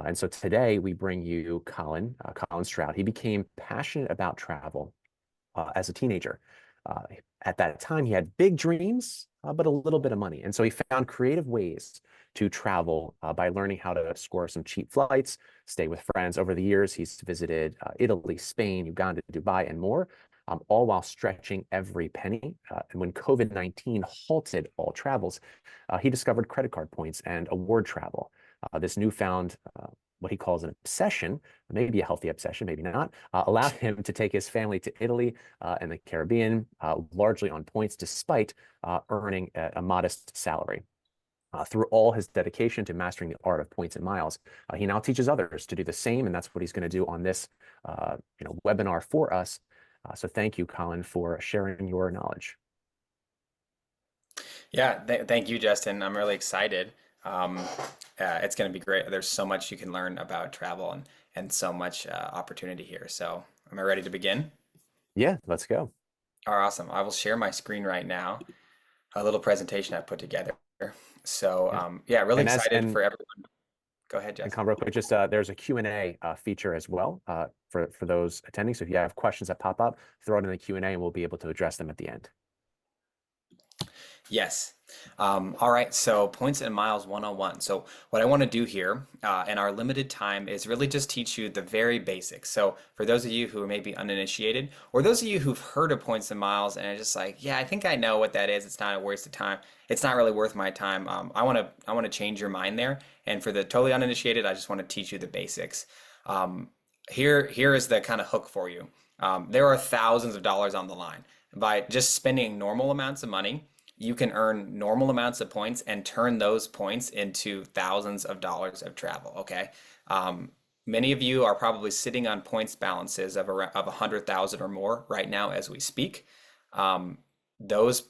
And so today we bring you Colin Stroud. He became passionate about travel as a teenager. Uh, at that time, he had big dreams, but a little bit of money. And so he found creative ways to travel by learning how to score some cheap flights, stay with friends. Over the years, he's visited Italy, Spain, Uganda, Dubai, and more, all while stretching every penny. And when COVID-19 halted all travels, he discovered credit card points and award travel. This newfound what he calls an obsession, maybe a healthy obsession, maybe not, allowed him to take his family to Italy and the Caribbean, largely on points, despite earning a modest salary. Through all his dedication to mastering the art of points and miles, he now teaches others to do the same, and that's what he's going to do on this webinar for us. So thank you, Colin, for sharing your knowledge. Yeah, thank you, Justin. I'm really excited. Um, it's going to be great. There's so much you can learn about travel and so much opportunity here. So, am I ready to begin? Yeah, let's go. Oh, awesome. I will share my screen right now, a little presentation I put together. So, Yeah. yeah, really And as excited for everyone. Go ahead, and Justin. Colin, real quick, just there's a Q&A feature as well for those attending. So if you have questions that pop up, throw it in the Q&A and we'll be able to address them at the end. Yes. All right, so points and miles 101. So what I want to do here in our limited time is really just teach you the very basics. So for those of you who are maybe uninitiated, or those of you who've heard of points and miles and are just like, yeah, I think I know what that is. It's not a waste of time. It's not really worth my time. I want to change your mind there. And for the totally uninitiated, I just want to teach you the basics. Um, here is the kind of hook for you. There are thousands of dollars on the line. By just spending normal amounts of money, you can earn normal amounts of points and turn those points into thousands of dollars of travel. Okay. Um, Many of you are probably sitting on points balances of around of 100,000 or more right now as we speak. Um, those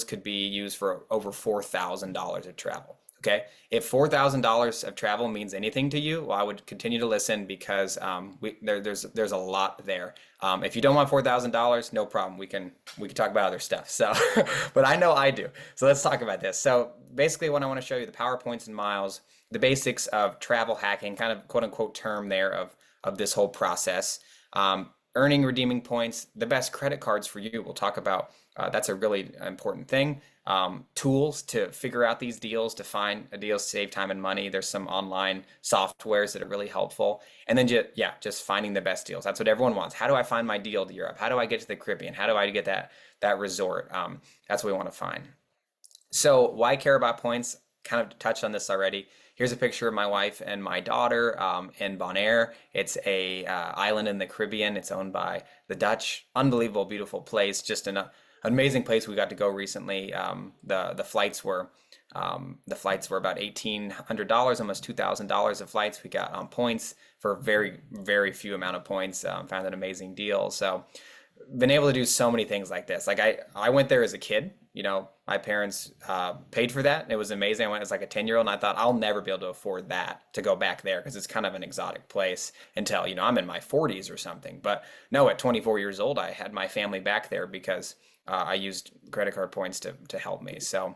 could be used for over $4,000 of travel. Okay, if $4,000 of travel means anything to you, well, I would continue to listen because there's a lot there. If you don't want $4,000, no problem. We can talk about other stuff. So, but I know I do. So let's talk about this. So basically, what I want to show you the PowerPoints and miles, the basics of travel hacking, kind of quote unquote term there of this whole process. Earning, redeeming points, the best credit cards for you. We'll talk about that's a really important thing. Tools to figure out these deals, to find a deal, save time and money. There's some online softwares that are really helpful. And then just finding the best deals. That's what everyone wants. How do I find my deal to Europe? How do I get to the Caribbean? How do I get that resort? That's what we want to find. So why care about points? Kind of touched on this already. Here's a picture of my wife and my daughter in Bonaire. It's a island in the Caribbean. It's owned by the Dutch. Unbelievable, beautiful place. Just an amazing place we got to go recently. The flights were about $1,800, almost $2,000 of flights. We got points for very, very few amount of points. Found an amazing deal. So been able to do so many things like this. Like I went there as a kid. My parents paid for that. It was amazing. I went as like a 10-year-old and I thought I'll never be able to afford that to go back there because it's kind of an exotic place until, I'm in my 40s or something. But no, at 24 years old, I had my family back there because I used credit card points to help me. So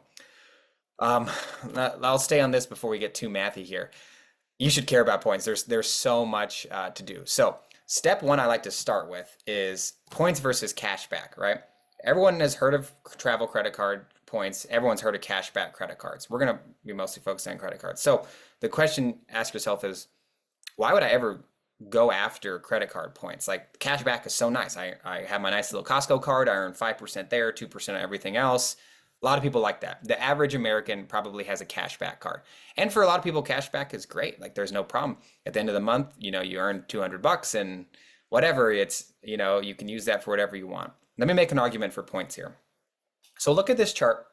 um, I'll stay on this before we get too mathy here. You should care about points. There's so much to do. So step one I like to start with is points versus cashback, right? Everyone has heard of travel credit card points. Everyone's heard of cashback credit cards. We're going to be mostly focused on credit cards. So the question ask yourself is, why would I ever go after credit card points? Like cashback is so nice. I have my nice little Costco card. I earn 5% there, 2% on everything else. A lot of people like that. The average American probably has a cashback card. And for a lot of people, cashback is great. Like there's no problem. At the end of the month, you earn $200 and whatever, you can use that for whatever you want. Let me make an argument for points here. So look at this chart.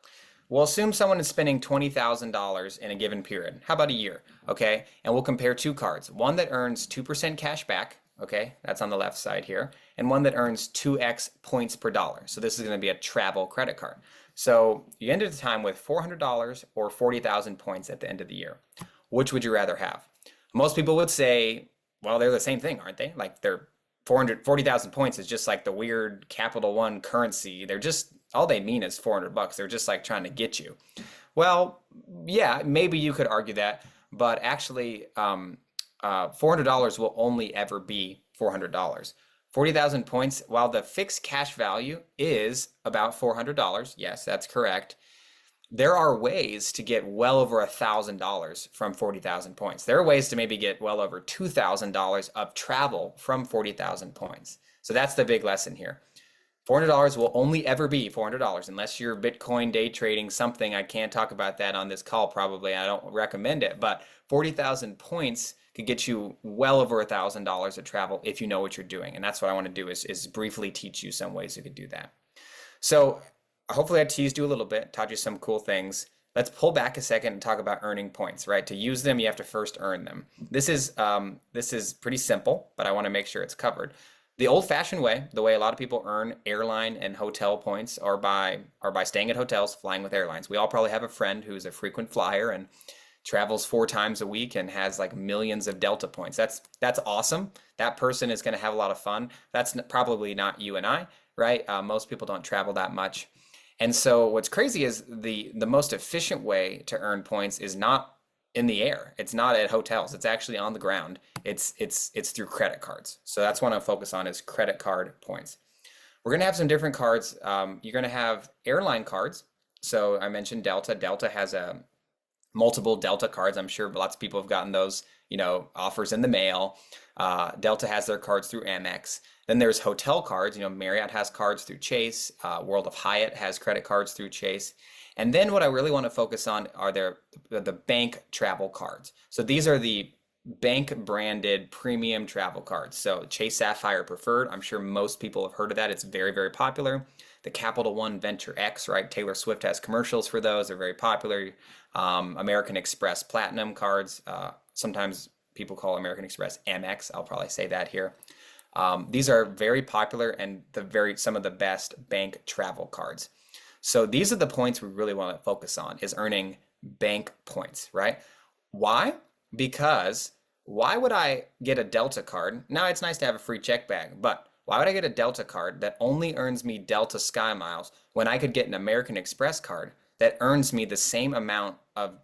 We'll assume someone is spending $20,000 in a given period. How about a year? Okay. And we'll compare two cards. One that earns 2% cash back. Okay. That's on the left side here. And one that earns 2x points per dollar. So this is going to be a travel credit card. So you ended the time with $400 or 40,000 points at the end of the year. Which would you rather have? Most people would say, well, they're the same thing, aren't they? Like they're 440,000 points is just like the weird Capital One currency. They're just, all they mean is $400. They're just like trying to get you. Well, yeah, maybe you could argue that, but actually, $400 will only ever be $400. 40,000 points, while the fixed cash value is about $400, yes, that's correct. There are ways to get well over $1,000 from 40,000 points. There are ways to maybe get well over $2,000 of travel from 40,000 points. So that's the big lesson here. $400 will only ever be $400 unless you're Bitcoin day trading something. I can't talk about that on this call probably. I don't recommend it, but 40,000 points could get you well over $1,000 of travel if you know what you're doing. And that's what I want to do is briefly teach you some ways you could do that. So hopefully I teased you a little bit, taught you some cool things. Let's pull back a second and talk about earning points, right? To use them, you have to first earn them. This is pretty simple, but I want to make sure it's covered. The old-fashioned way, the way a lot of people earn airline and hotel points, are by staying at hotels, flying with airlines. We all probably have a friend who's a frequent flyer and travels 4 times a week and has like millions of Delta points. That's awesome. That person is going to have a lot of fun. That's probably not you and I, right? Most people don't travel that much. And so what's crazy is the most efficient way to earn points is not in the air. It's not at hotels. It's actually on the ground. It's through credit cards. So that's what I focus on is credit card points. We're going to have some different cards. You're going to have airline cards. So I mentioned Delta. Delta has multiple Delta cards. I'm sure lots of people have gotten those, offers in the mail. Delta has their cards through Amex. Then there's hotel cards. Marriott has cards through Chase. World of Hyatt has credit cards through Chase. And then what I really want to focus on are the bank travel cards. So these are the bank branded premium travel cards. So Chase Sapphire Preferred, I'm sure most people have heard of that. It's very, very popular. The Capital One Venture X, right? Taylor Swift has commercials for those. They're very popular. American Express Platinum cards. Sometimes people call American Express Amex. I'll probably say that here. These are very popular and some of the best bank travel cards. So these are the points we really want to focus on, is earning bank points, right? Why? Because why would I get a Delta card? Now it's nice to have a free check bag, but why would I get a Delta card that only earns me Delta Sky Miles when I could get an American Express card that earns me the same amount of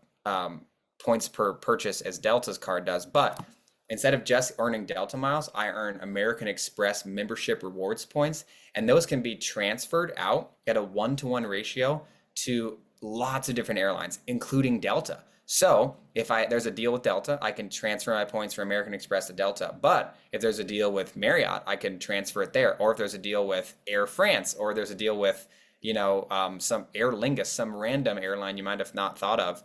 points per purchase as Delta's card does, but instead of just earning Delta miles, I earn American Express membership rewards points, and those can be transferred out at a 1-to-1 ratio to lots of different airlines, including Delta. So if there's a deal with Delta, I can transfer my points from American Express to Delta. But if there's a deal with Marriott, I can transfer it there. Or if there's a deal with Air France, or there's a deal with, some Aer Lingus, some random airline you might have not thought of,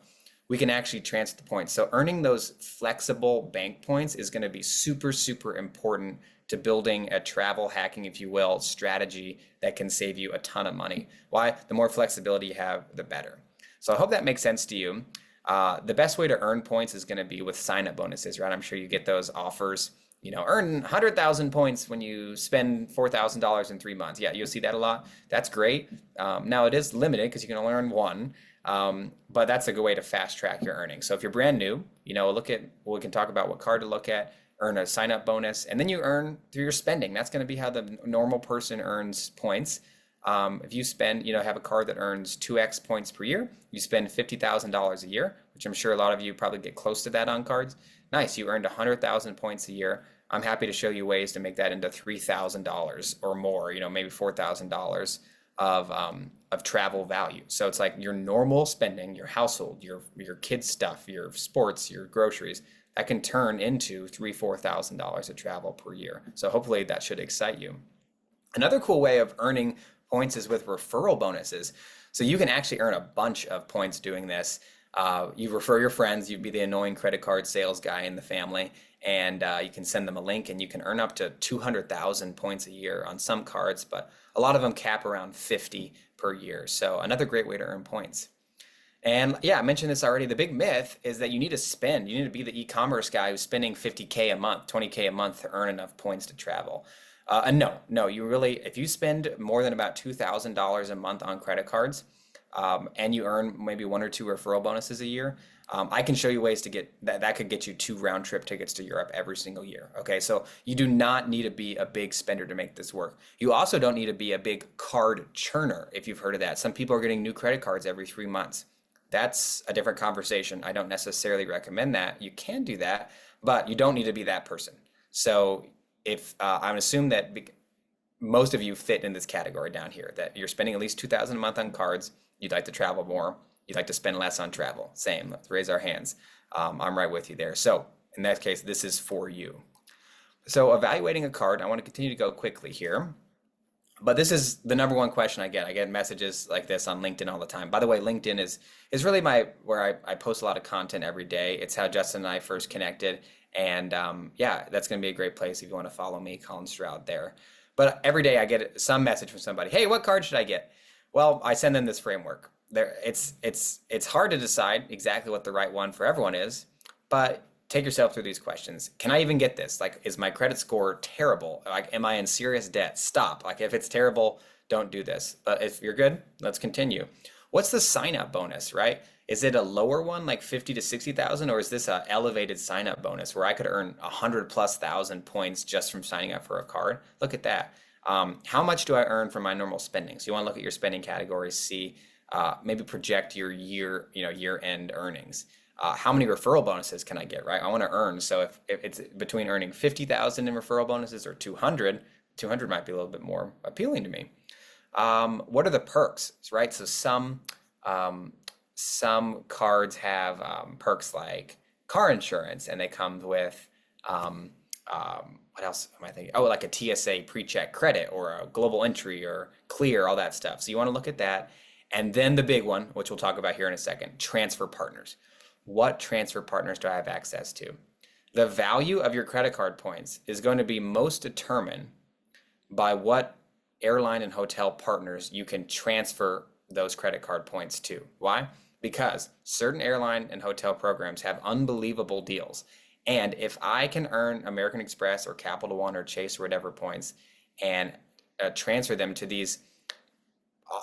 we can actually transfer the points. So earning those flexible bank points is going to be super, super important to building a travel hacking, if you will, strategy that can save you a ton of money. Why? The more flexibility you have, the better. So I hope that makes sense to you. The best way to earn points is going to be with sign-up bonuses, right? I'm sure you get those offers. Earn 100,000 points when you spend $4,000 in 3 months. Yeah, you'll see that a lot. That's great. Now it is limited because you can only earn one. But that's a good way to fast track your earnings. So if you're brand new, we can talk about what card to look at, earn a sign up bonus, and then you earn through your spending. That's going to be how the normal person earns points. If you spend, have a card that earns 2x points per year, you spend $50,000 a year, which I'm sure a lot of you probably get close to that on cards. Nice, you earned 100,000 points a year. I'm happy to show you ways to make that into $3,000 or more, maybe $4,000 of travel value. So it's like your normal spending, your household, your kids' stuff, your sports, your groceries, that can turn into $3,000-$4,000 of travel per year. So hopefully that should excite you. Another cool way of earning points is with referral bonuses. So you can actually earn a bunch of points doing this. You refer your friends, you'd be the annoying credit card sales guy in the family, and you can send them a link and you can earn up to 200,000 points a year on some cards, but a lot of them cap around 50 per year. So another great way to earn points. And yeah, I mentioned this already. The big myth is that you need to be the e-commerce guy who's spending 50K a month, 20K a month to earn enough points to travel. No, you really, if you spend more than about $2,000 a month on credit cards, and you earn maybe 1 or 2 referral bonuses a year, I can show you ways to get that could get you 2 round trip tickets to Europe every single year. Okay, so you do not need to be a big spender to make this work. You also don't need to be a big card churner, if you've heard of that. Some people are getting new credit cards every 3 months. That's a different conversation. I don't necessarily recommend that. You can do that, but you don't need to be that person. So if I would assume that most of you fit in this category down here, that you're spending at least 2,000 a month on cards, you'd like to travel more, you'd like to spend less on travel. Same, let's raise our hands. I'm right with you there. So in that case, this is for you. So evaluating a card, I want to continue to go quickly here. But this is the number one question I get. I get messages like this on LinkedIn all the time. By the way, LinkedIn is really where I post a lot of content every day. It's how Justin and I first connected. And yeah, that's going to be a great place if you want to follow me, Colin Stroud there. But every day I get some message from somebody. Hey, what card should I get? Well, I send them this framework. It's hard to decide exactly what the right one for everyone is, but take yourself through these questions. Can I even get this? Like, is my credit score terrible? Like, am I in serious debt? Stop. Like, if it's terrible, don't do this. But if you're good, let's continue. What's the sign-up bonus, right? Is it a lower one, like 50 to 60,000, or is this an elevated sign-up bonus where I could earn 100,000+ points just from signing up for a card? Look at that. How much do I earn from my normal spending? So you want to look at your spending categories, see, maybe project your year-end earnings. How many referral bonuses can I get, right? I want to earn. So if it's between earning 50,000 in referral bonuses or 200 might be a little bit more appealing to me. What are the perks, right? So some cards have perks like car insurance, and they come with what else am I thinking? Oh, like a TSA pre-check credit or a global entry or clear, all that stuff. So you want to look at that. And then the big one, which we'll talk about here in a second, transfer partners. What transfer partners do I have access to? The value of your credit card points is going to be most determined by what airline and hotel partners you can transfer those credit card points to. Why? Because certain airline and hotel programs have unbelievable deals. And if I can earn American Express or Capital One or Chase or whatever points and transfer them to these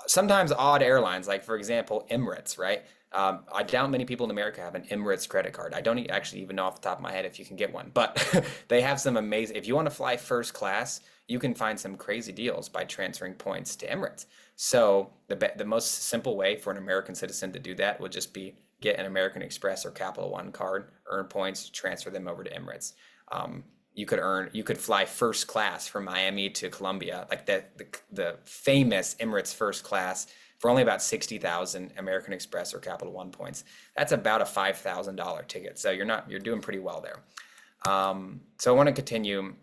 sometimes odd airlines, like for example, Emirates, right? I doubt many people in America have an Emirates credit card. I don't actually even know off the top of my head if you can get one, but they have some amazing, if you want to fly first class, you can find some crazy deals by transferring points to Emirates. So the most simple way for an American citizen to do that would just be get an American Express or Capital One card, earn points, transfer them over to Emirates. You could fly first class from Miami to Colombia, like the famous Emirates first class for only about 60,000 American Express or Capital One points. That's about a $5,000 ticket. So you're doing pretty well there. So I want to continue.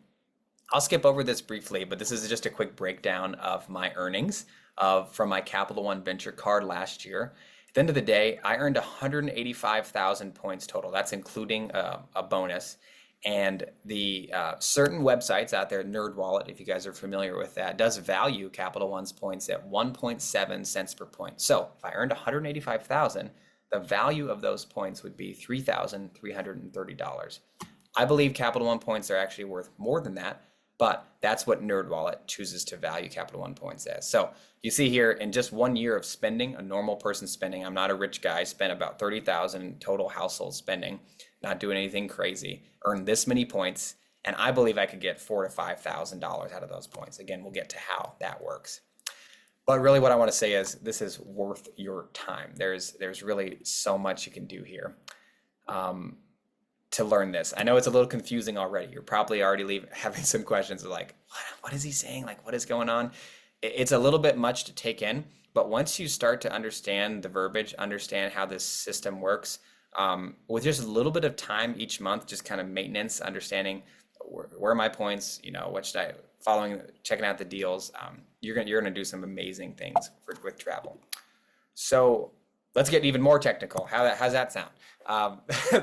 I'll skip over this briefly, but this is just a quick breakdown of my earnings from my Capital One Venture card last year. At the end of the day, I earned 185,000 points total. That's including a bonus. And the certain websites out there, NerdWallet, if you guys are familiar with that, does value Capital One's points at 1.7 cents per point. So if I earned 185,000, the value of those points would be $3,330. I believe Capital One points are actually worth more than that, but that's what NerdWallet chooses to value Capital One points as. So you see here, in just 1 year of spending, a normal person spending, I'm not a rich guy, spent about 30,000 total household spending, not doing anything crazy, earned this many points, and I believe I could get $4,000 to $5,000 out of those points. Again, we'll get to how that works. But really what I want to say is this is worth your time. There's really so much you can do here to learn this. I know it's a little confusing already. You're probably already having some questions like, what is he saying? Like, what is going on? It's a little bit much to take in, but once you start to understand the verbiage, understand how this system works, with just a little bit of time each month, just kind of maintenance, understanding where are my points, what should I, checking out the deals, you're gonna do some amazing things with travel. So let's get even more technical. How's that sound?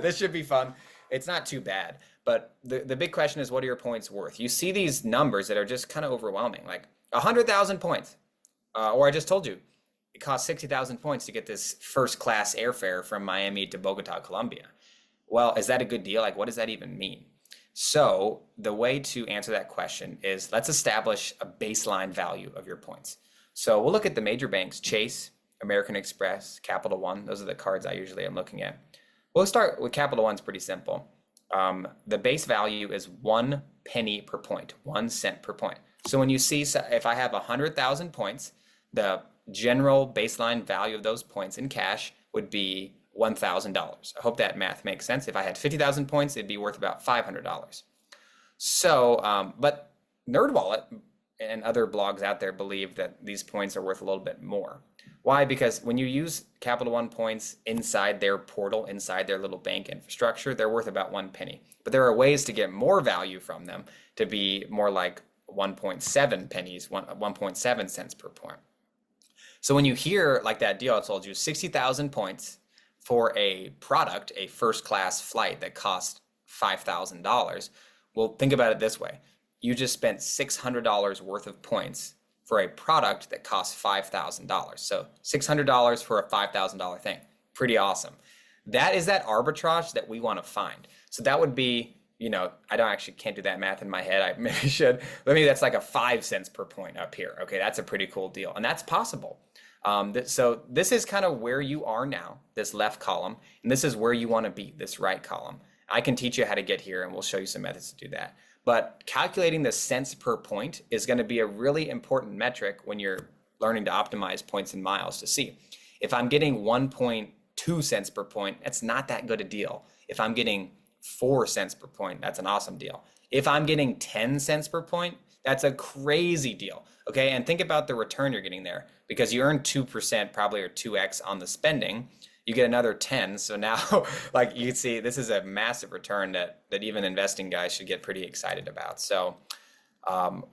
This should be fun. It's not too bad, but the big question is, what are your points worth? You see these numbers that are just kind of overwhelming, like 100,000 points, or I just told you, it costs 60,000 points to get this first class airfare from Miami to Bogota, Colombia. Well, is that a good deal? Like, what does that even mean? So the way to answer that question is, let's establish a baseline value of your points. So we'll look at the major banks, Chase, American Express, Capital One. Those are the cards I usually am looking at. We'll start with Capital One. It's pretty simple. The base value is 1 penny per point, 1 cent per point. So when you see, if I have 100,000 points, the general baseline value of those points in cash would be $1,000. I hope that math makes sense. If I had 50,000 points, it'd be worth about $500. So, but NerdWallet and other blogs out there believe that these points are worth a little bit more. Why? Because when you use Capital One points inside their portal, inside their little bank infrastructure, they're worth about 1 penny. But there are ways to get more value from them to be more like 1.7 pennies, 1.7 cents per point. So when you hear like that deal I told you, 60,000 points for a product, a first class flight that cost $5,000, well, think about it this way. You just spent $600 worth of points for a product that costs $5,000. So $600 for a $5,000 thing. Pretty awesome. That is that arbitrage that we want to find. So that would be, I don't actually can't do that math in my head. I maybe should. But maybe that's like a 5 cents per point up here. Okay, that's a pretty cool deal. And that's possible. So this is kind of where you are now, this left column, and this is where you want to be, this right column. I can teach you how to get here, and we'll show you some methods to do that. But calculating the cents per point is going to be a really important metric when you're learning to optimize points and miles to see. If I'm getting 1.2 cents per point, that's not that good a deal. If I'm getting 4 cents per point, that's an awesome deal. If I'm getting 10 cents per point, that's a crazy deal. Okay, and think about the return you're getting there, because you earn 2% probably, or 2x on the spending. You get another 10. So now, like you can see, this is a massive return that even investing guys should get pretty excited about. So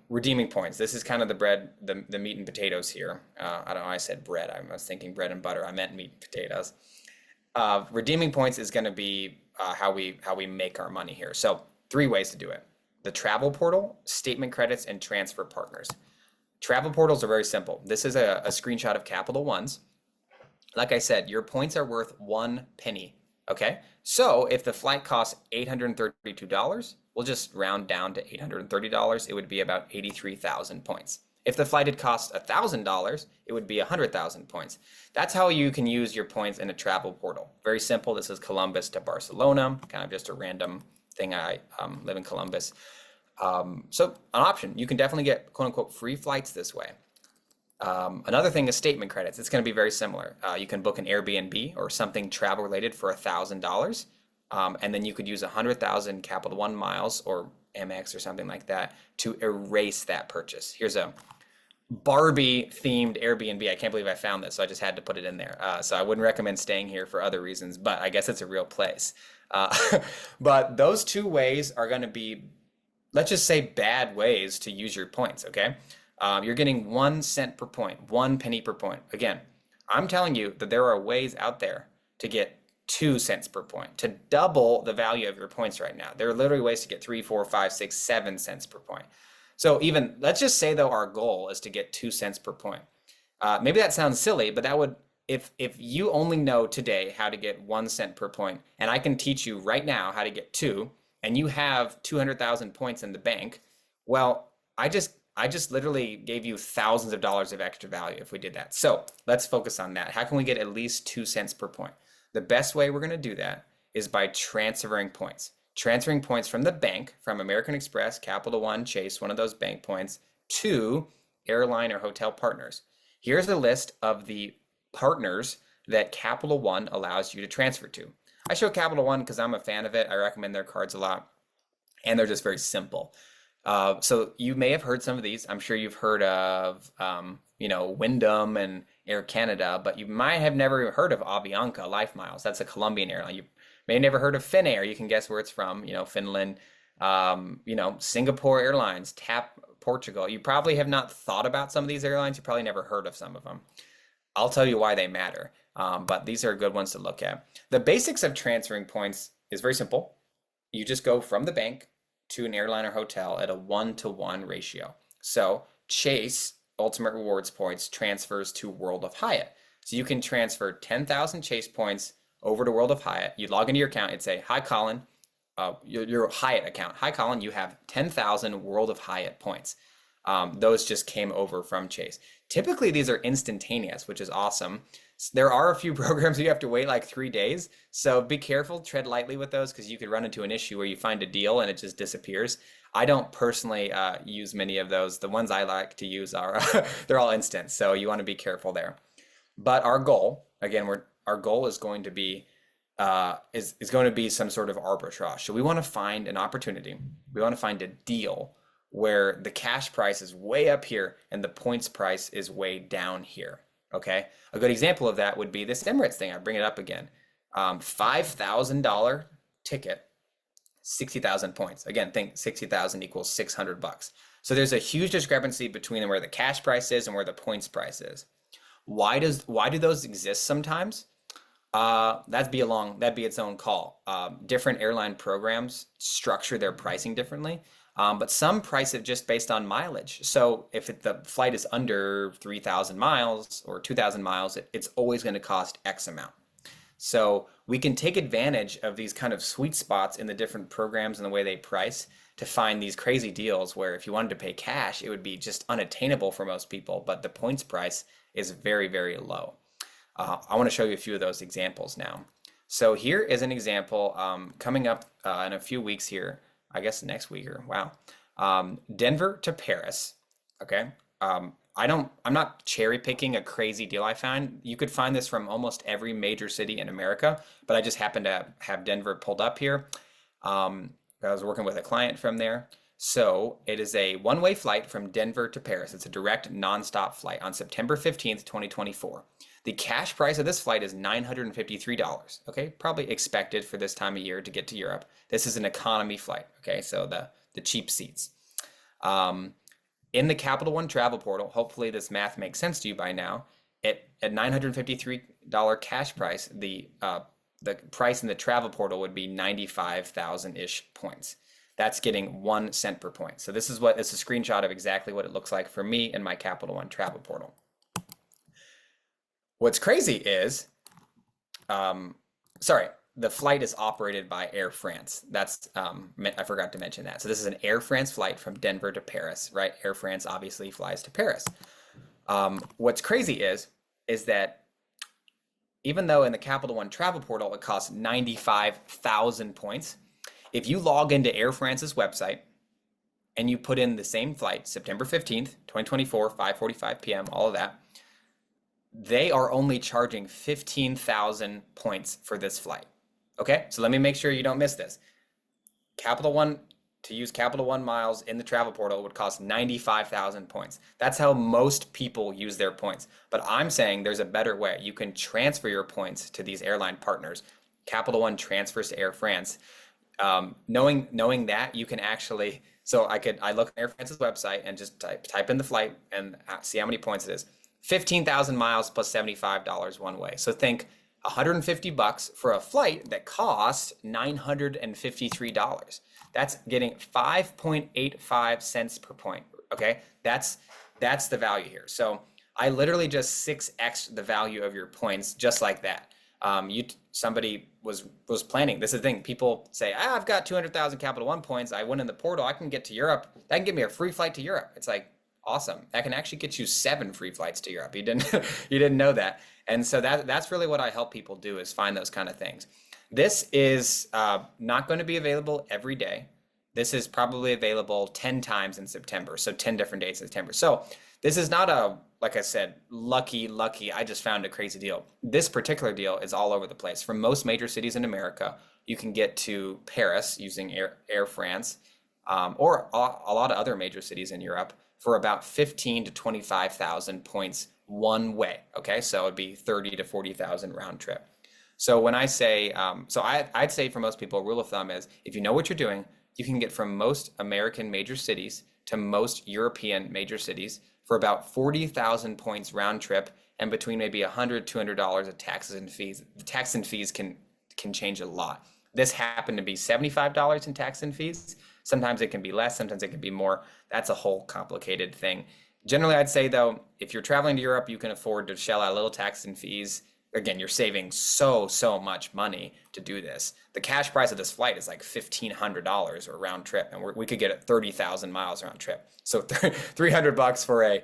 redeeming points. This is kind of the bread, the meat and potatoes here. I don't know, I said bread. I was thinking bread and butter. I meant meat and potatoes. Redeeming points is going to be how we make our money here. So 3 ways to do it: the travel portal, statement credits, and transfer partners. Travel portals are very simple. This is a screenshot of Capital One's. Like I said, your points are worth 1 penny. Okay, so if the flight costs $832, we'll just round down to $830. It would be about 83,000 points. If the flight had cost $1,000, it would be 100,000 points. That's how you can use your points in a travel portal. Very simple. This is Columbus to Barcelona, kind of just a random thing. I live in Columbus. So an option, you can definitely get quote unquote free flights this way. Another thing is statement credits. It's going to be very similar. You can book an Airbnb or something travel related for $1,000. And then you could use 100,000 Capital One miles or Amex or something like that to erase that purchase. Here's a Barbie themed Airbnb. I can't believe I found this, so I just had to put it in there. So I wouldn't recommend staying here for other reasons, but I guess it's a real place. But those 2 ways are going to be, let's just say, bad ways to use your points, okay? You're getting 1 cent per point, 1 penny per point. Again, I'm telling you that there are ways out there to get 2 cents per point, to double the value of your points right now. There are literally ways to get 3, 4, 5, 6, 7 cents per point. So even, let's just say though, our goal is to get 2 cents per point. Maybe that sounds silly, but that would, if you only know today how to get 1 cent per point, and I can teach you right now how to get 2, and you have 200,000 points in the bank, well, I just literally gave you thousands of dollars of extra value if we did that. So let's focus on that. How can we get at least 2 cents per point? The best way we're going to do that is by transferring points. Transferring points from the bank, from American Express, Capital One, Chase, one of those bank points, to airline or hotel partners. Here's a list of the partners that Capital One allows you to transfer to. I show Capital One because I'm a fan of it. I recommend their cards a lot, and they're just very simple. So you may have heard some of these. I'm sure you've heard of, Wyndham and Air Canada, but you might have never heard of Avianca Life Miles. That's a Colombian airline. You may have never heard of Finnair. You can guess where it's from, Finland, Singapore Airlines, TAP Portugal. You probably have not thought about some of these airlines. You probably never heard of some of them. I'll tell you why they matter, but these are good ones to look at. The basics of transferring points is very simple. You just go from the bank to an airline or hotel at a 1-to-1 ratio. So Chase Ultimate Rewards points transfers to World of Hyatt. So you can transfer 10,000 Chase points over to World of Hyatt. You log into your account, it'd say, "Hi Colin," your Hyatt account. "Hi Colin, you have 10,000 World of Hyatt points." Those just came over from Chase. Typically these are instantaneous, which is awesome. There are a few programs you have to wait like 3 days. So be careful, tread lightly with those, because you could run into an issue where you find a deal and it just disappears. I don't personally use many of those. The ones I like to use are, they're all instant. So you want to be careful there. But our goal, again, our goal is going to be is going to be some sort of arbitrage. So we want to find an opportunity. We want to find a deal where the cash price is way up here and the points price is way down here. Okay. A good example of that would be this Emirates thing. I bring it up again. $5,000 ticket, 60,000 points. Again, think 60,000 equals $600. So there's a huge discrepancy between where the cash price is and where the points price is. Why do those exist sometimes? That'd be its own call. Different airline programs structure their pricing differently, but some price it just based on mileage. So if the flight is under 3,000 miles or 2,000 miles, it's always going to cost X amount. So we can take advantage of these kind of sweet spots in the different programs and the way they price to find these crazy deals where if you wanted to pay cash, it would be just unattainable for most people, but the points price is very, very low. I want to show you a few of those examples now. So here is an example coming up in a few weeks here, I guess next week or wow. Denver to Paris. Okay. I'm not cherry picking a crazy deal I found. You could find this from almost every major city in America, but I just happened to have Denver pulled up here. I was working with a client from there. So it is a one-way flight from Denver to Paris. It's a direct nonstop flight on September 15th, 2024. The cash price of this flight is $953. Okay, probably expected for this time of year to get to Europe. This is an economy flight. Okay, so the cheap seats. In the Capital One travel portal, hopefully this math makes sense to you by now. At $953 cash price, the price in the travel portal would be 95,000-ish points. That's getting 1 cent per point. So this is a screenshot of exactly what it looks like for me in my Capital One travel portal. What's crazy is, the flight is operated by Air France. That's, I forgot to mention that. So this is an Air France flight from Denver to Paris, right? Air France obviously flies to Paris. What's crazy is that even though in the Capital One travel portal, it costs 95,000 points, if you log into Air France's website and you put in the same flight, September 15th, 2024, 5:45 p.m., all of that, they are only charging 15,000 points for this flight. Okay, so let me make sure you don't miss this. Capital One, to use Capital One miles in the travel portal would cost 95,000 points. That's how most people use their points. But I'm saying there's a better way. You can transfer your points to these airline partners. Capital One transfers to Air France. Knowing that, you can actually, so I look at Air France's website and just type in the flight and see how many points it is. 15,000 miles plus $75 one way. So think $150 for a flight that costs $953. That's getting 5.85 cents per point. Okay, that's the value here. So I literally just 6x the value of your points just like that. Somebody was planning. This is the thing. People say, I've got 200,000 Capital One points. I went in the portal. I can get to Europe. That can give me a free flight to Europe. It's like, awesome. That can actually get you 7 free flights to Europe. You didn't know that. And so that's really what I help people do, is find those kind of things. This is not going to be available every day. This is probably available 10 times in September. So 10 different days in September. So this is not like I said, lucky, I just found a crazy deal. This particular deal is all over the place. From most major cities in America, you can get to Paris using Air France, or a lot of other major cities in Europe for about 15 to 25,000 points one way. Okay, so it'd be 30 to 40,000 round trip. So when I say, I'd say for most people, a rule of thumb is if you know what you're doing, you can get from most American major cities to most European major cities for about 40,000 points round trip, and between maybe $100, $200 of taxes and fees. The tax and fees can change a lot. This happened to be $75 in tax and fees. Sometimes it can be less, sometimes it can be more. That's a whole complicated thing. Generally, I'd say though, if you're traveling to Europe, you can afford to shell out a little tax and fees. Again, you're saving so much money to do this. The cash price of this flight is like $1,500 or round trip, and we could get it 30,000 miles round trip. So $300 for a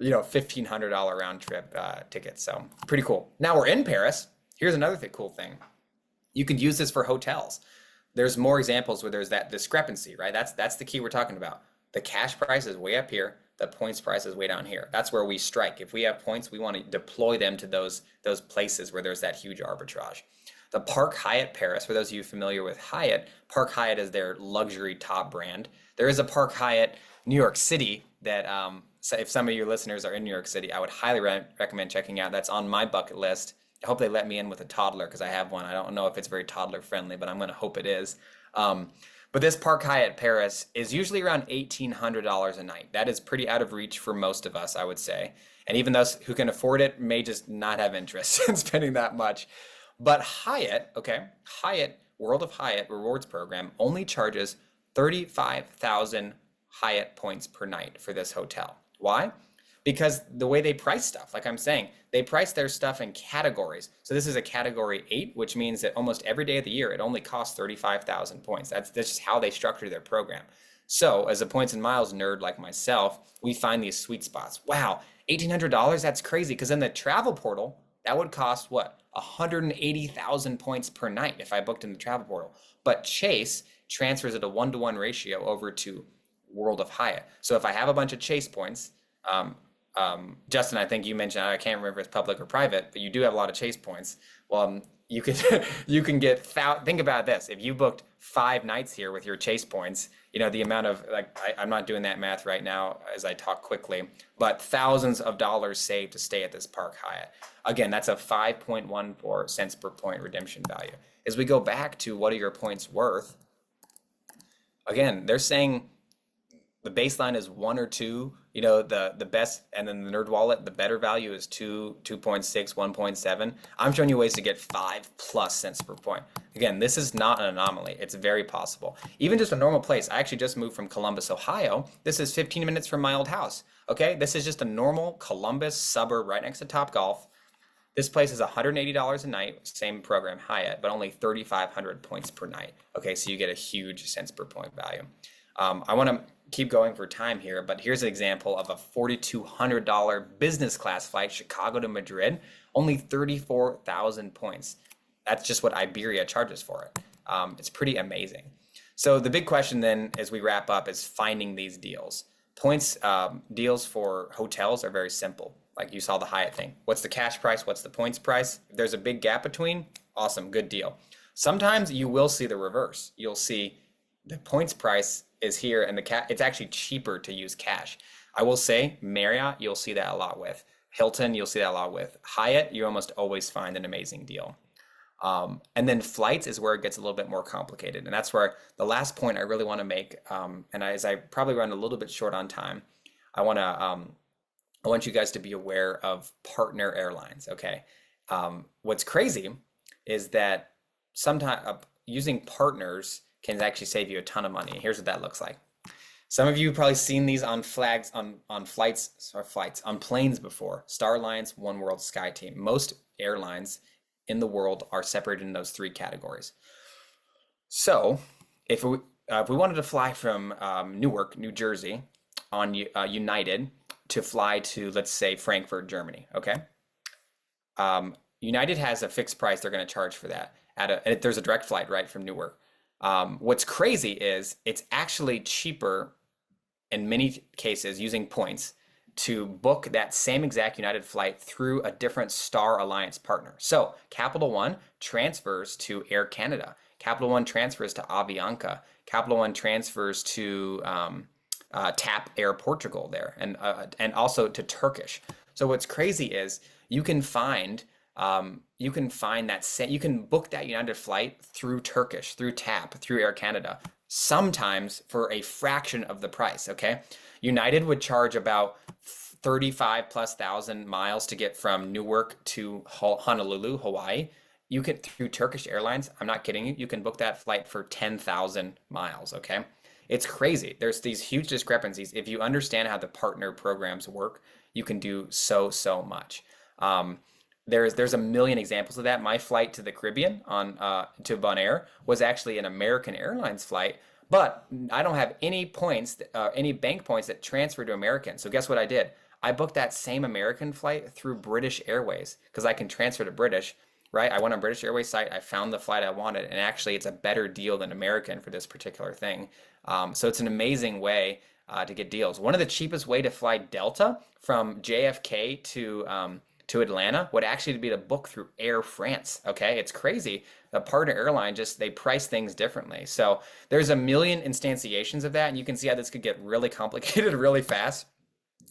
$1,500 round trip ticket. So pretty cool. Now we're in Paris. Here's another cool thing. You could use this for hotels. There's more examples where there's that discrepancy, right? That's the key we're talking about. The cash price is way up here. The points price is way down here. That's where we strike. If we have points, we want to deploy them to those places where there's that huge arbitrage. The Park Hyatt Paris, for those of you familiar with Hyatt, Park Hyatt is their luxury top brand. There is a Park Hyatt New York City that, so if some of your listeners are in New York City, I would highly recommend checking out. That's on my bucket list. I hope they let me in with a toddler because I have one. I don't know if it's very toddler friendly, but I'm going to hope it is. Um, but this Park Hyatt Paris is usually around $1,800 a night. That is pretty out of reach for most of us, I would say. And even those who can afford it may just not have interest in spending that much. But Hyatt, okay, Hyatt, World of Hyatt rewards program only charges 35,000 Hyatt points per night for this hotel. Why? Because the way they price stuff, like I'm saying, they price their stuff in categories. So this is a category 8, which means that almost every day of the year, it only costs 35,000 points. That's just how they structure their program. So as a points and miles nerd like myself, we find these sweet spots. Wow, $1,800, that's crazy. Because in the travel portal, that would cost what? 180,000 points per night if I booked in the travel portal. But Chase transfers at a 1-to-1 ratio over to World of Hyatt. So if I have a bunch of Chase points, Justin, I think you mentioned, I can't remember if it's public or private, but you do have a lot of Chase points. Well, you could you can get think about this. If you booked 5 nights here with your Chase points, you know, the amount of, like, I'm not doing that math right now as I talk quickly, but thousands of dollars saved to stay at this Park Hyatt. Again, that's a 5.14 cents per point redemption value. As we go back to what are your points worth, again, they're saying the baseline is 1 or 2, you know, the best, and then the nerd wallet, the better value is 2, 2.6, 1.7. I'm showing you ways to get 5+ cents per point. Again, this is not an anomaly. It's very possible. Even just a normal place. I actually just moved from Columbus, Ohio. This is 15 minutes from my old house. Okay, this is just a normal Columbus suburb right next to Topgolf. This place is $180 a night, same program, Hyatt, but only 3,500 points per night. Okay, so you get a huge cents per point value. I want to keep going for time here, but here's an example of a $4,200 business class flight, Chicago to Madrid, only 34,000 points. That's just what Iberia charges for it. It's pretty amazing. So the big question then, as we wrap up, is finding these deals. Points deals for hotels are very simple. Like you saw the Hyatt thing. What's the cash price? What's the points price? If there's a big gap between, awesome, good deal. Sometimes you will see the reverse. You'll see the points price is here and it's actually cheaper to use cash. I will say Marriott, you'll see that a lot with. Hilton, you'll see that a lot with. Hyatt, you almost always find an amazing deal. And then flights is where it gets a little bit more complicated. And that's where the last point I really want to make, as I probably run a little bit short on time, I want you guys to be aware of partner airlines, okay? What's crazy is that sometimes using partners can actually save you a ton of money. Here's what that looks like. Some of you have probably seen these on flags, on planes before. Star Alliance, One World, SkyTeam. Most airlines in the world are separated in those 3 categories. So if we wanted to fly from Newark, New Jersey on United to fly to, let's say, Frankfurt, Germany, okay? United has a fixed price they're going to charge for that. There's a direct flight, right, from Newark. What's crazy is it's actually cheaper in many cases using points to book that same exact United flight through a different Star Alliance partner. So Capital One transfers to Air Canada. Capital One transfers to Avianca. Capital One transfers to TAP Air Portugal there, and also to Turkish. So what's crazy is you can book that United flight through Turkish, through TAP, through Air Canada, sometimes for a fraction of the price, okay? United would charge about 35,000+ miles to get from Newark to Honolulu, Hawaii. You can, through Turkish Airlines, I'm not kidding you, you can book that flight for 10,000 miles, okay? It's crazy. There's these huge discrepancies. If you understand how the partner programs work, you can do so much. There's a million examples of that. My flight to the Caribbean to Bonaire was actually an American Airlines flight, but I don't have any points, any bank points that transfer to American. So guess what I did? I booked that same American flight through British Airways because I can transfer to British, right? I went on British Airways site, I found the flight I wanted, and actually it's a better deal than American for this particular thing. So it's an amazing way to get deals. One of the cheapest way to fly Delta from JFK to Atlanta would actually be to book through Air France. Okay, it's crazy. A partner airline just they price things differently. So there's a million instantiations of that, and you can see how this could get really complicated really fast.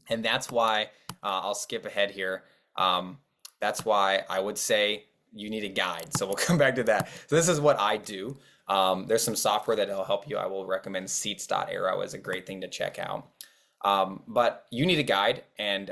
And that's why I'll skip ahead here. That's why I would say you need a guide. So we'll come back to that. So this is what I do. There's some software that will help you. I will recommend seats.aero as a great thing to check out. But you need a guide, and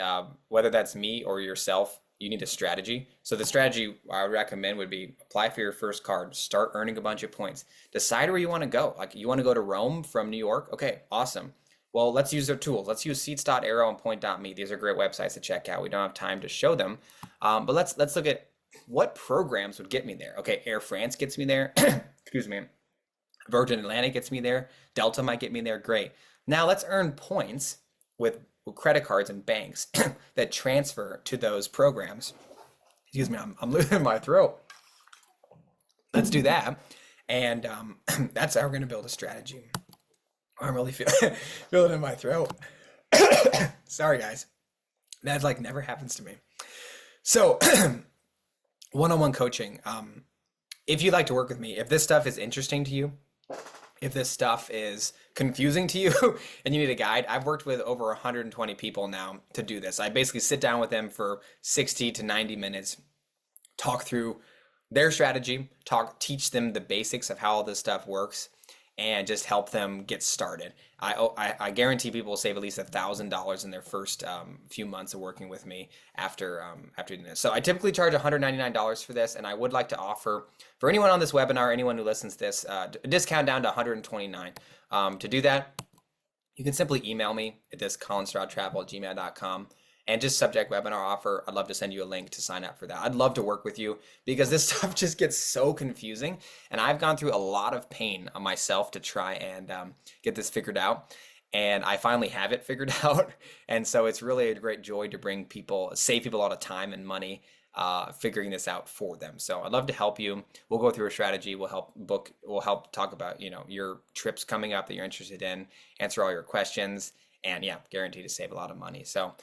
whether that's me or yourself, you need a strategy. So the strategy I would recommend would be apply for your first card, start earning a bunch of points, decide where you want to go. Like you want to go to Rome from New York? Okay, awesome. Well, let's use their tools. Let's use seats.aero and point.me. These are great websites to check out. We don't have time to show them, but let's look at what programs would get me there. Okay, Air France gets me there. Excuse me. Virgin Atlantic gets me there. Delta might get me there. Great. Now let's earn points with credit cards and banks that transfer to those programs. Excuse me, I'm losing my throat. Let's do that. And that's how we're going to build a strategy. I'm really feeling in my throat. Sorry, guys. That like never happens to me. So one-on-one coaching. If you'd like to work with me, if this stuff is interesting to you, if this stuff is confusing to you and you need a guide, I've worked with over 120 people now to do this. I basically sit down with them for 60 to 90 minutes, talk through their strategy, teach them the basics of how all this stuff works, and just help them get started. I guarantee people will save at least $1,000 in their first few months of working with me after doing this. So I typically charge $199 for this, and I would like to offer for anyone on this webinar, anyone who listens to this, a discount down to $129. To do that, you can simply email me at this colinstroudtravel@gmail.com. And just subject webinar offer. I'd love to send you a link to sign up for that. I'd love to work with you because this stuff just gets so confusing. And I've gone through a lot of pain on myself to try and get this figured out. And I finally have it figured out. And so it's really a great joy to save people a lot of time and money figuring this out for them. So I'd love to help you. We'll go through a strategy. We'll help talk about, your trips coming up that you're interested in, answer all your questions, and yeah, guaranteed to save a lot of money. So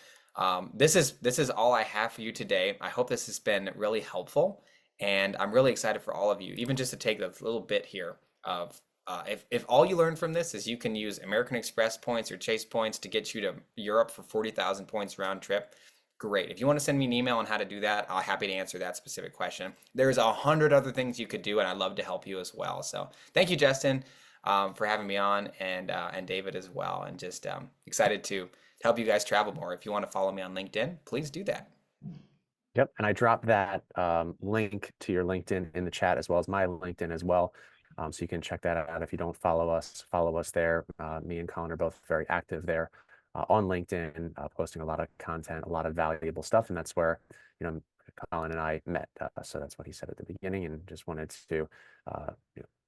this is all I have for you today. I hope this has been really helpful, and I'm really excited for all of you, even just to take a little bit here of if all you learn from this is you can use American Express points or Chase points to get you to Europe for 40,000 points round trip. Great. If you want to send me an email on how to do that, I'm happy to answer that specific question. There's 100 other things you could do, and I'd love to help you as well. So thank you, Justin, for having me on, and David as well, and just excited to help you guys travel more. If you want to follow me on LinkedIn, please do that. Yep. And I dropped that link to your LinkedIn in the chat, as well as my LinkedIn as well. So you can check that out. If you don't follow us there. Me and Colin are both very active there on LinkedIn, posting a lot of content, a lot of valuable stuff. And that's where, Colin and I met. So that's what he said at the beginning, and just wanted to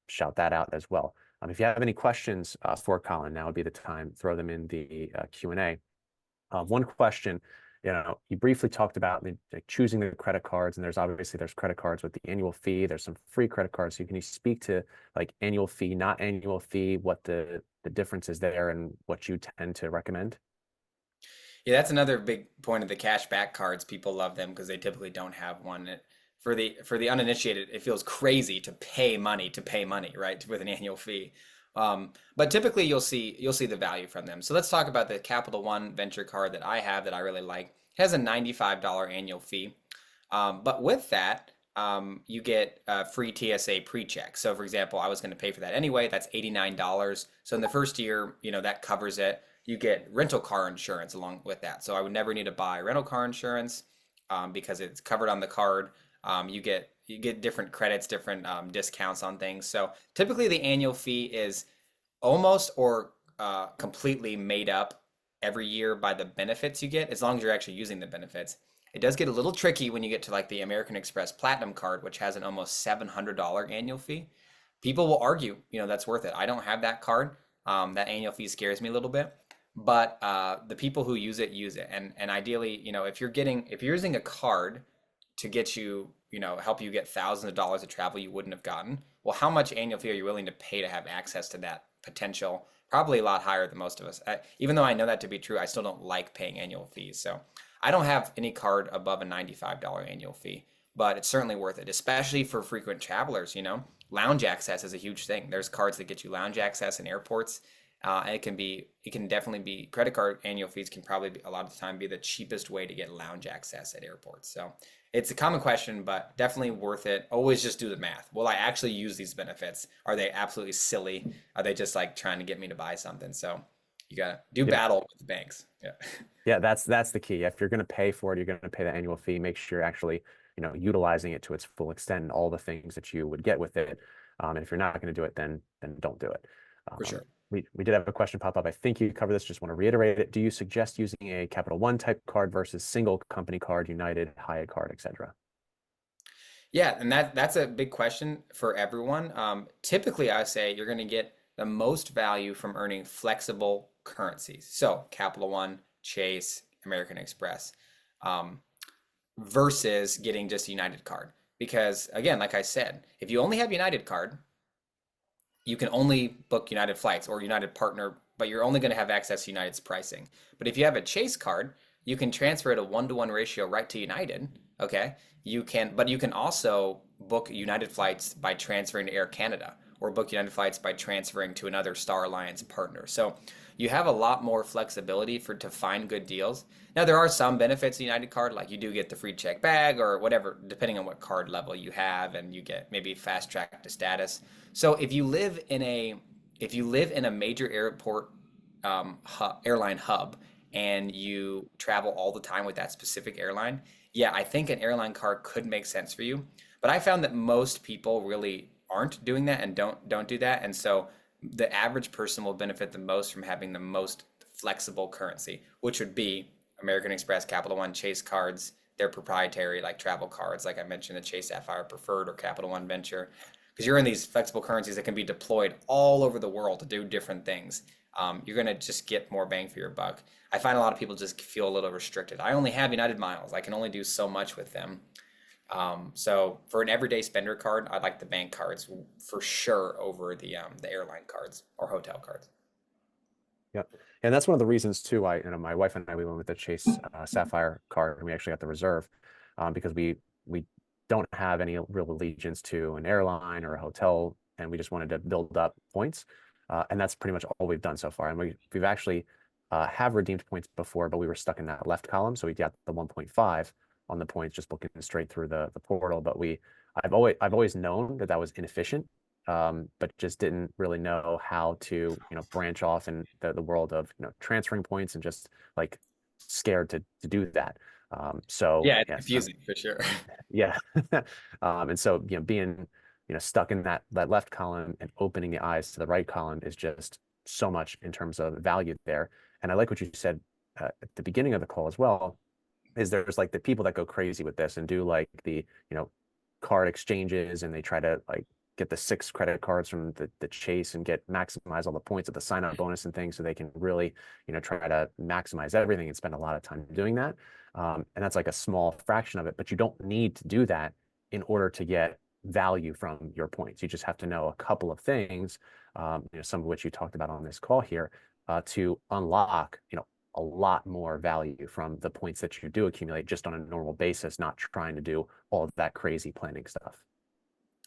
shout that out as well. If you have any questions for Colin, now would be the time. Throw them in the Q&A. One question, you briefly talked about choosing the credit cards, and there's credit cards with the annual fee. There's some free credit cards. So can you speak to like annual fee, not annual fee, what the difference is there, and what you tend to recommend? Yeah, that's another big point of the cash back cards. People love them because they typically don't have one. For the uninitiated, it feels crazy to pay money, right, with an annual fee. But typically you'll see the value from them. So let's talk about the Capital One Venture card that I have that I really like. It has a $95 annual fee. But with that, you get a free TSA pre-check. So for example, I was going to pay for that anyway. That's $89. So in the first year, that covers it. You get rental car insurance along with that. So I would never need to buy rental car insurance because it's covered on the card. You get different credits, different discounts on things. So typically the annual fee is almost or completely made up every year by the benefits you get, as long as you're actually using the benefits. It does get a little tricky when you get to like the American Express Platinum card, which has an almost $700 annual fee. People will argue, that's worth it. I don't have that card. That annual fee scares me a little bit. But the people who use it. And ideally, if you're using a card to get you, help you get thousands of dollars of travel you wouldn't have gotten, well, how much annual fee are you willing to pay to have access to that potential? Probably a lot higher than most of us. Even though I know that to be true, I still don't like paying annual fees. So I don't have any card above a $95 annual fee, but it's certainly worth it, especially for frequent travelers, you know. Lounge access is a huge thing. There's cards that get you lounge access in airports. And it can definitely be, credit card annual fees can probably be, a lot of the time be the cheapest way to get lounge access at airports. So it's a common question, but definitely worth it. Always just do the math. Will I actually use these benefits? Are they absolutely silly? Are they just like trying to get me to buy something? So you gotta do Yeah. battle with the banks. Yeah. Yeah, that's the key. If you're going to pay for it, you're going to pay the annual fee. Make sure you're actually, utilizing it to its full extent and all the things that you would get with it. And if you're not going to do it, then don't do it. For Um, sure. we did have a question pop up. I think you covered this. Just want to reiterate it. Do you suggest using a Capital One type card versus single company card, United, Hyatt card, etc.? Yeah, and that's a big question for everyone. Typically, I say you're going to get the most value from earning flexible currencies. So Capital One, Chase, American Express, um, versus getting just a United card. Because again, like I said, if you only have United card, you can only book United flights or United partner, but you're only going to have access to United's pricing. But if you have a Chase card, you can transfer at a 1-to-1 ratio right to United. Okay. But you can also book United flights by transferring to Air Canada or book United flights by transferring to another Star Alliance partner. So you have a lot more flexibility to find good deals. Now there are some benefits to United card, like you do get the free check bag or whatever, depending on what card level you have, and you get maybe fast track to status. So if you live in a major airport airline hub and you travel all the time with that specific airline, yeah, I think an airline card could make sense for you. But I found that most people really aren't doing that and don't do that. And so the average person will benefit the most from having the most flexible currency, which would be American Express, Capital One, Chase cards, their proprietary like travel cards, like I mentioned, the Chase Sapphire Preferred or Capital One Venture, because you're in these flexible currencies that can be deployed all over the world to do different things. You're going to just get more bang for your buck. I find a lot of people just feel a little restricted. I only have United Miles. I can only do so much with them. So for an everyday spender card, I like the bank cards for sure over the airline cards or hotel cards. Yeah, and that's one of the reasons too. My wife and I, we went with the Chase Sapphire card, and we actually got the Reserve because we don't have any real allegiance to an airline or a hotel, and we just wanted to build up points, and that's pretty much all we've done so far. And we've actually have redeemed points before, but we were stuck in that left column, so we got the 1.5 on the points, just booking straight through the portal. But I've always known that was inefficient, but just didn't really know how to, branch off in the world of, transferring points and just like scared to do that. So Yeah, it's yes, confusing for sure. yeah. And so, being, stuck in that left column and opening the eyes to the right column is just so much in terms of value there. And I like what you said at the beginning of the call as well, is there's like the people that go crazy with this and do like the, card exchanges, and they try to like get the 6 credit cards from the Chase and maximize all the points of the sign-up bonus and things so they can really, try to maximize everything and spend a lot of time doing that. And that's like a small fraction of it, but you don't need to do that in order to get value from your points. You just have to know a couple of things, some of which you talked about on this call here, to unlock, a lot more value from the points that you do accumulate just on a normal basis, not trying to do all of that crazy planning stuff.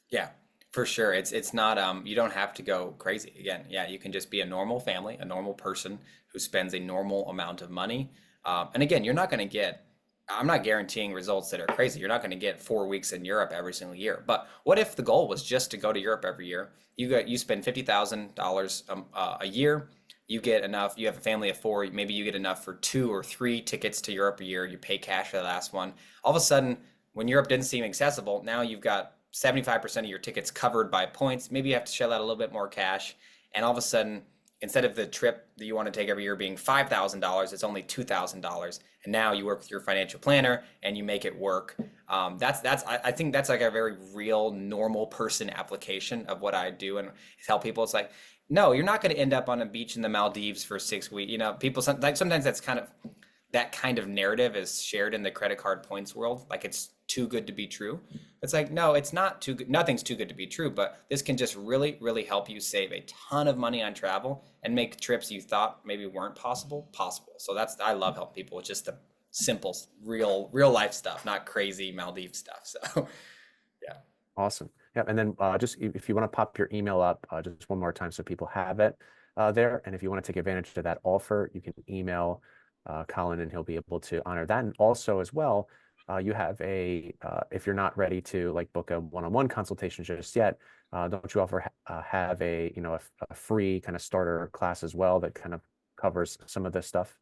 Yeah, for sure. It's not you don't have to go crazy. Again, yeah, you can just be a normal family, a normal person who spends a normal amount of money. And again, you're not going to get I'm not guaranteeing results that are crazy. You're not going to get 4 weeks in Europe every single year. But what if the goal was just to go to Europe every year? You spend $50,000 a year. You get enough. You have a family of 4. Maybe you get enough for 2 or 3 tickets to Europe a year. You pay cash for the last one. All of a sudden, when Europe didn't seem accessible, now you've got 75% of your tickets covered by points. Maybe you have to shell out a little bit more cash. And all of a sudden, instead of the trip that you want to take every year being $5,000, it's only $2,000. And now you work with your financial planner and you make it work. I think that's like a very real normal person application of what I do and tell people. It's like, no, you're not going to end up on a beach in the Maldives for 6 weeks. People sometimes that kind of narrative is shared in the credit card points world. Like it's too good to be true. It's like, no, it's not too good. Nothing's too good to be true, but this can just really, really help you save a ton of money on travel and make trips you thought maybe weren't possible. So I love helping people with just the simple, real life stuff, not crazy Maldives stuff. So yeah. Awesome. Yep. And then just if you want to pop your email up just one more time so people have it there. And if you want to take advantage of that offer, you can email Colin and he'll be able to honor that. And also as well, you have if you're not ready to like book a one-on-one consultation just yet, don't you have a free kind of starter class as well that kind of covers some of this stuff?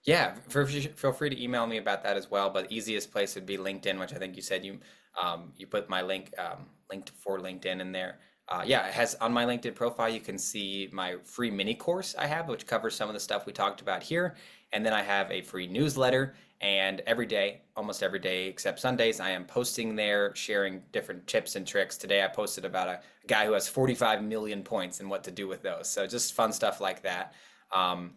Yeah, feel free to email me about that as well. But easiest place would be LinkedIn, which I think you said you put my linked for LinkedIn in there. Yeah, it has on my LinkedIn profile. You can see my free mini course I have, which covers some of the stuff we talked about here. And then I have a free newsletter. And every day, almost every day except Sundays, I am posting there, sharing different tips and tricks. Today, I posted about a guy who has 45 million points and what to do with those. So just fun stuff like that. Um,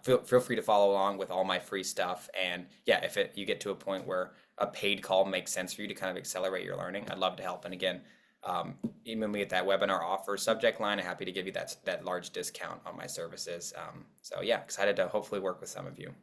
feel free to follow along with all my free stuff. And yeah, if you get to a point where a paid call makes sense for you to kind of accelerate your learning, I'd love to help. And again, email me at that webinar offer subject line. I'm happy to give you that large discount on my services. So yeah, excited to hopefully work with some of you.